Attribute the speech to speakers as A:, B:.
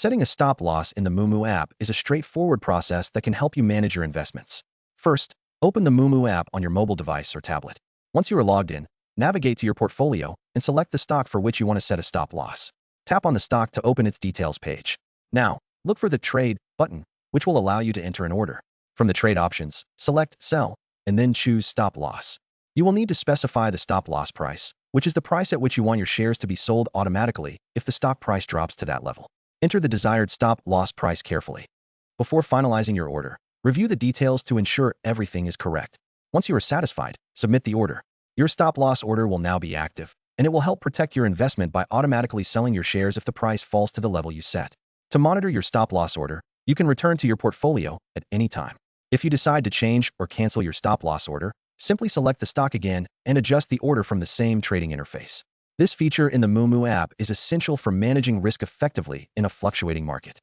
A: Setting a stop loss in the Moomoo app is a straightforward process that can help you manage your investments. First, open the Moomoo app on your mobile device or tablet. Once you are logged in, navigate to your portfolio and select the stock for which you want to set a stop loss. Tap on the stock to open its details page. Now, look for the Trade button, which will allow you to enter an order. From the trade options, select Sell, and then choose Stop Loss. You will need to specify the stop loss price, which is the price at which you want your shares to be sold automatically if the stock price drops to that level. Enter the desired stop loss price carefully. Before finalizing your order, review the details to ensure everything is correct. Once you are satisfied, submit the order. Your stop loss order will now be active, and it will help protect your investment by automatically selling your shares if the price falls to the level you set. To monitor your stop loss order, you can return to your portfolio at any time. If you decide to change or cancel your stop loss order, simply select the stock again and adjust the order from the same trading interface. This feature in the Moomoo app is essential for managing risk effectively in a fluctuating market.